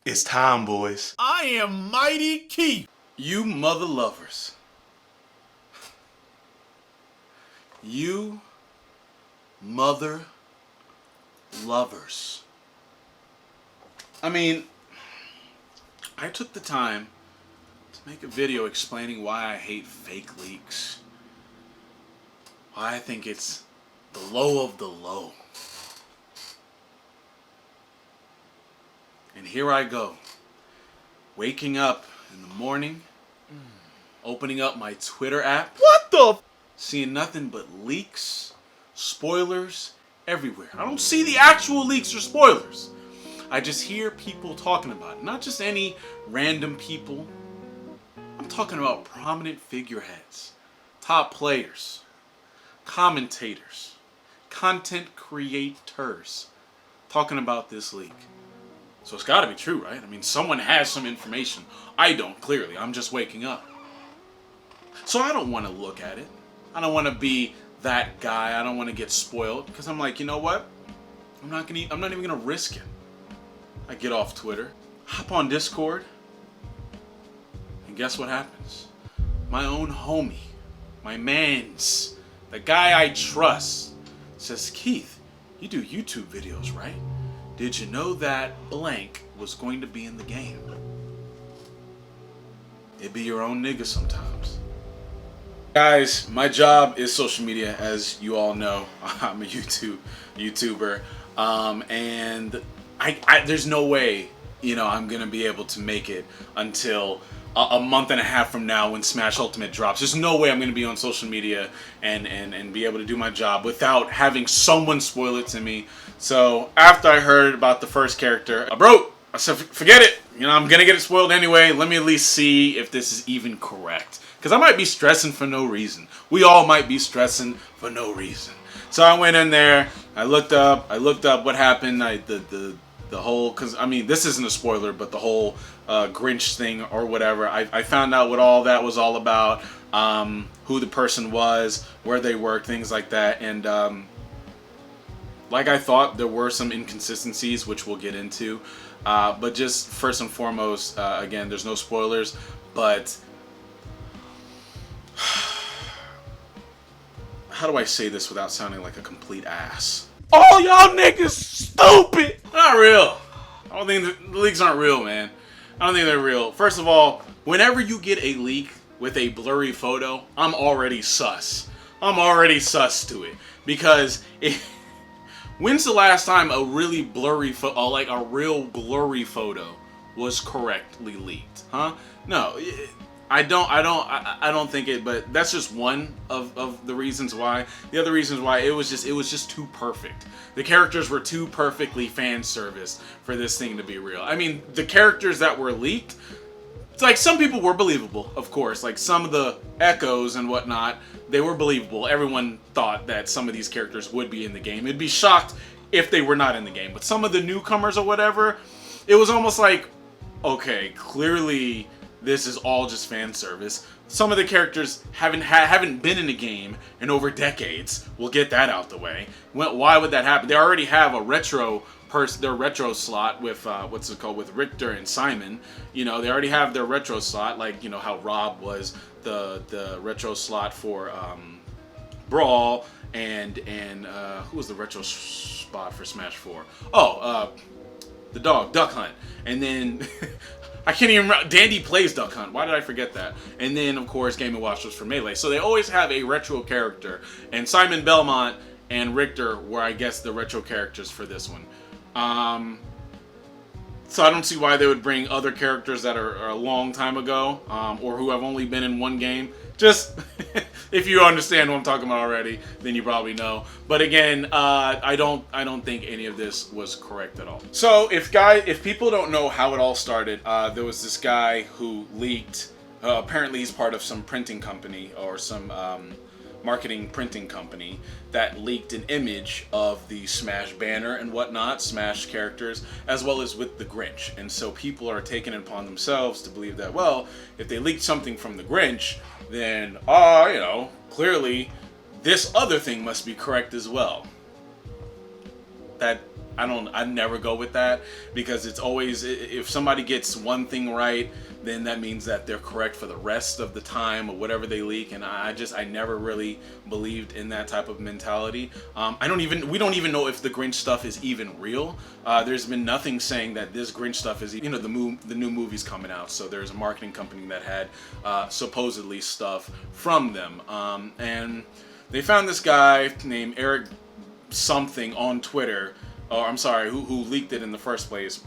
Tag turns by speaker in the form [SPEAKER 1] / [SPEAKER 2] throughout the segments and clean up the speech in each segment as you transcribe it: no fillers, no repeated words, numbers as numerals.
[SPEAKER 1] It's time, boys.
[SPEAKER 2] I am Mightykeef.
[SPEAKER 1] You mother lovers. You mother lovers. I mean, I took the time to make a video explaining why I hate fake leaks. Why I think it's the low of the low. And here I go, waking up in the morning, opening up my Twitter app.
[SPEAKER 2] What the?
[SPEAKER 1] Seeing nothing but leaks, spoilers everywhere. I don't see the actual leaks or spoilers. I just hear people talking about it. Not just any random people. I'm talking about prominent figureheads, top players, commentators, content creators talking about this leak. So it's got to be true, right? I mean, someone has some information. I don't, clearly. I'm just waking up. So I don't want to look at it. I don't want to be that guy. I don't want to get spoiled because I'm like, you know what? I'm not even going to risk it. I get off Twitter, hop on Discord, and guess what happens? My own homie, my mans, the guy I trust, says, Keith, you do YouTube videos, right? Did you know that blank was going to be in the game? It be your own nigga sometimes. Guys, my job is social media, as you all know. I'm a YouTuber, and I there's no way, I'm gonna be able to make it until a month and a half from now when Smash Ultimate drops. There's no way I'm gonna be on social media and be able to do my job without having someone spoil it to me. So after I heard about the first character, I said, forget it. I'm gonna get it spoiled anyway. Let me at least see if this is even correct. Because I might be stressing for no reason. We all might be stressing for no reason. So I went in there, I looked up what happened, the whole, because I mean, this isn't a spoiler, but the whole Grinch thing or whatever, I found out what all that was all about, who the person was, where they worked, things like that, and like I thought, there were some inconsistencies, which we'll get into, but just first and foremost, again, there's no spoilers, but how do I say this without sounding like a complete ass?
[SPEAKER 2] All y'all niggas stupid.
[SPEAKER 1] Not real. I don't think the leaks aren't real, man. I don't think they're real. First of all, whenever you get a leak with a blurry photo, I'm already sus. I'm already sus to it. Because when's the last time a really blurry photo, like a real blurry photo, was correctly leaked? Huh? No. I don't think it, but that's just one of the reasons why. The other reasons why, it was just too perfect. The characters were too perfectly fan serviced for this thing to be real. I mean, the characters that were leaked, it's like some people were believable, of course. Like some of the echoes and whatnot, they were believable. Everyone thought that some of these characters would be in the game. It'd be shocked if they were not in the game. But some of the newcomers or whatever, it was almost like, okay, clearly this is all just fan service. Some of the characters haven't been in a game in over decades. We'll get that out the way. Why would that happen? They already have a their retro slot with what's it called, with Richter and Simon. They already have their retro slot, like how Rob was the retro slot for Brawl, and who was the retro spot for Smash 4? Oh, the dog, Duck Hunt, and then. I can't even remember. Dandy plays Duck Hunt. Why did I forget that? And then, of course, Game & Watch was for Melee. So they always have a retro character. And Simon Belmont and Richter were, I guess, the retro characters for this one. So I don't see why they would bring other characters that are a long time ago, or who have only been in one game. Just, if you understand what I'm talking about already, then you probably know. But again, I don't think any of this was correct at all. So if people don't know how it all started, there was this guy who leaked. Apparently, he's part of some printing company or some marketing printing company that leaked an image of the Smash banner and whatnot, Smash characters, as well as with the Grinch. And so people are taking it upon themselves to believe that, well, if they leaked something from the Grinch, then, clearly this other thing must be correct as well. That I never go with that, because it's always, if somebody gets one thing right, then that means that they're correct for the rest of the time or whatever they leak. And I never really believed in that type of mentality. We don't even know if the Grinch stuff is even real. There's been nothing saying that this Grinch stuff is, the new movie's coming out. So there's a marketing company that had supposedly stuff from them. And they found this guy named Eric something on Twitter, or I'm sorry, who leaked it in the first place.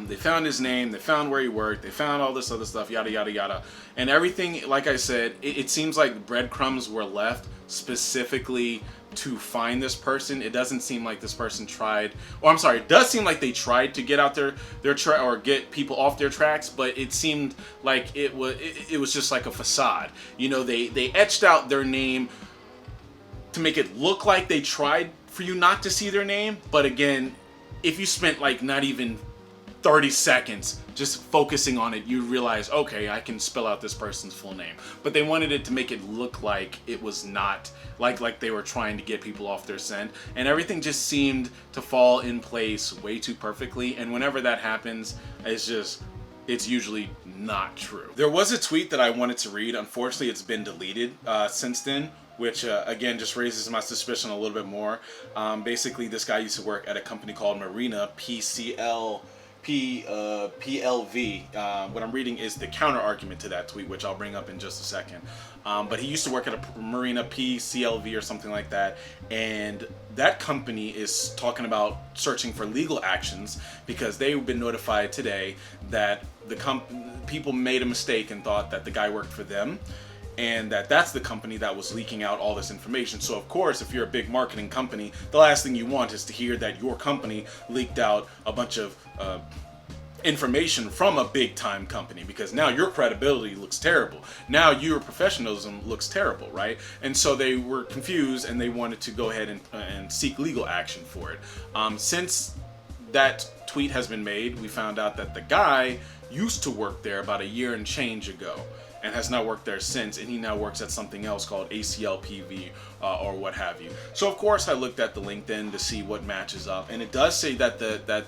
[SPEAKER 1] They found his name, they found where he worked, they found all this other stuff, yada yada yada, and everything. Like I said, it seems like breadcrumbs were left specifically to find this person. It doesn't seem like this person tried, or I'm sorry, it does seem like they tried to get out their or get people off their tracks, but it seemed like it was just like a facade. They etched out their name to make it look like they tried for you not to see their name. But again, if you spent like not even 30 seconds just focusing on it, you realize, okay, I can spell out this person's full name. But they wanted it to make it look like it was not, like they were trying to get people off their scent. And everything just seemed to fall in place way too perfectly. And whenever that happens, it's usually not true. There was a tweet that I wanted to read. Unfortunately, it's been deleted since then, which again just raises my suspicion a little bit more. Basically, this guy used to work at a company called Marina PLV. What I'm reading is the counter argument to that tweet, which I'll bring up in just a second. But he used to work at a Marina PCLV or something like that, and that company is talking about searching for legal actions because they've been notified today that people made a mistake and thought that the guy worked for them, and that's the company that was leaking out all this information. So of course, if you're a big marketing company, the last thing you want is to hear that your company leaked out a bunch of information from a big time company, because now your credibility looks terrible. Now your professionalism looks terrible, right? And so they were confused and they wanted to go ahead and seek legal action for it. Since that tweet has been made, we found out that the guy used to work there about a year and change ago, and has not worked there since, and he now works at something else called ACLPV or what have you. So of course I looked at the LinkedIn to see what matches up, and it does say that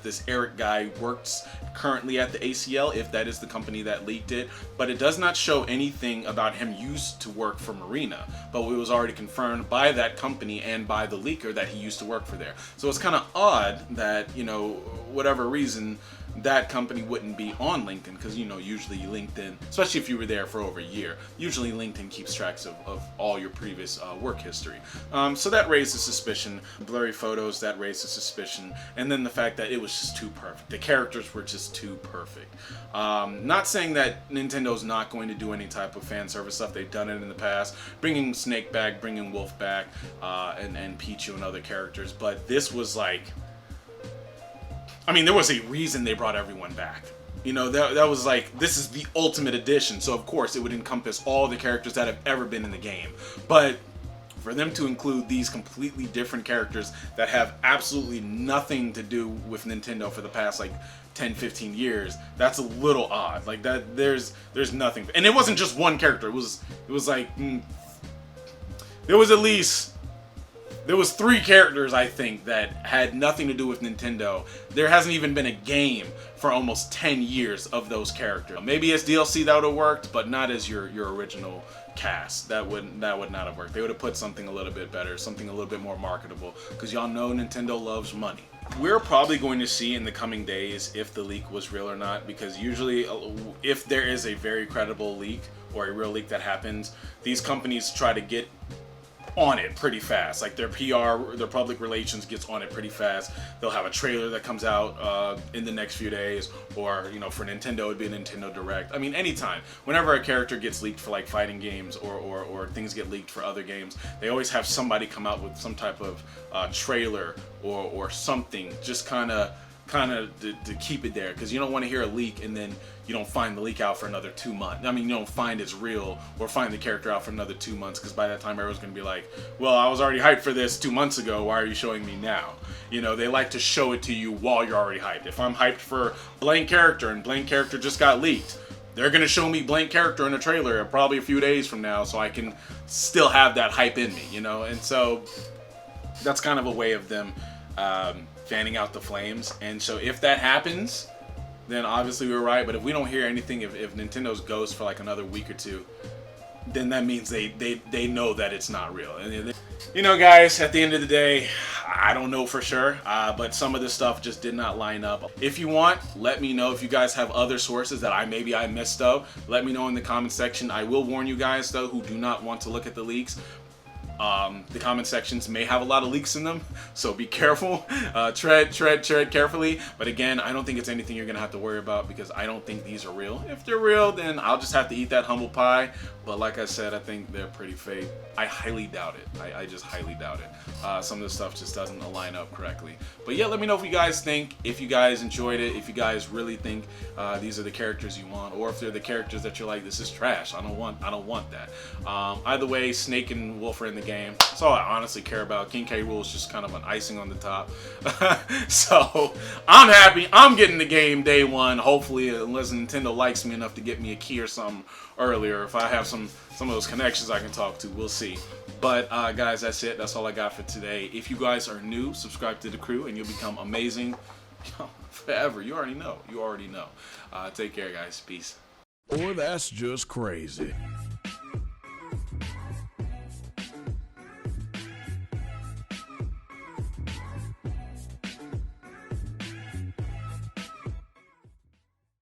[SPEAKER 1] this Eric guy works currently at the ACL, if that is the company that leaked it, but it does not show anything about him used to work for Marina. But it was already confirmed by that company and by the leaker that he used to work for there. So it's kind of odd that, whatever reason, that company wouldn't be on LinkedIn, because usually LinkedIn, especially if you were there for over a year, usually LinkedIn keeps tracks of all your previous work history. So that raised the suspicion. Blurry photos, that raised the suspicion, and then the fact that it was just too perfect. The characters were just too perfect. Not saying that Nintendo's not going to do any type of fan service stuff. They've done it in the past, bringing Snake back, bringing Wolf back, and Pichu and other characters, but this was like, there was a reason they brought everyone back. That was like, this is the ultimate edition, so of course it would encompass all the characters that have ever been in the game. But for them to include these completely different characters that have absolutely nothing to do with Nintendo for the past like 10-15 years, that's a little odd. Like that, there's nothing. And it wasn't just one character. It was like there was 3 characters, I think, that had nothing to do with Nintendo. There hasn't even been a game for almost 10 years of those characters. Maybe as DLC that would have worked, but not as your original cast. That would not have worked. They would have put something a little bit better, something a little bit more marketable, because y'all know Nintendo loves money. We're probably going to see in the coming days if the leak was real or not, because usually if there is a very credible leak or a real leak that happens, these companies try to get on it pretty fast. Like their PR, their public relations gets on it pretty fast. They'll have a trailer that comes out in the next few days, or for Nintendo, it'd be a Nintendo Direct. Anytime, whenever a character gets leaked for like fighting games or things get leaked for other games, they always have somebody come out with some type of trailer or something, just kind of to keep it there, because you don't want to hear a leak and then you don't find the leak out for another 2 months. You don't find it's real or find the character out for another 2 months, because by that time everyone's going to be like, well, I was already hyped for this 2 months ago, why are you showing me now? They like to show it to you while you're already hyped. If I'm hyped for blank character and blank character just got leaked, they're going to show me blank character in a trailer probably a few days from now, so I can still have that hype in me, and so that's kind of a way of them fanning out the flames. And so if that happens, then obviously we're right. But if we don't hear anything, if Nintendo's ghost for like another week or two, then that means they know that it's not real. And you know, guys, at the end of the day, I don't know for sure, but some of this stuff just did not line up. If you want, let me know. If you guys have other sources that maybe I missed though, let me know in the comment section. I will warn you guys though who do not want to look at the leaks. The comment sections may have a lot of leaks in them, so be careful. Tread carefully. But again, I don't think it's anything you're gonna have to worry about because I don't think these are real. If they're real, then I'll just have to eat that humble pie. But like I said, I think they're pretty fake. I highly doubt it. I just highly doubt it. Some of the stuff just doesn't align up correctly. But yeah, let me know if you guys think, if you guys enjoyed it, if you guys really think these are the characters you want, or if they're the characters that you're like, this is trash. I don't want that. Either way, Snake and Wolf are in the game. That's all I honestly care about. King K. Rool is just kind of an icing on the top. So I'm happy. I'm getting the game day one. Hopefully, unless Nintendo likes me enough to get me a key or something earlier. If I have some of those connections I can talk to, we'll see. But guys, that's it. That's all I got for today. If you guys are new, subscribe to the crew and you'll become amazing forever. You already know. You already know. Take care, guys. Peace.
[SPEAKER 2] Or that's just crazy.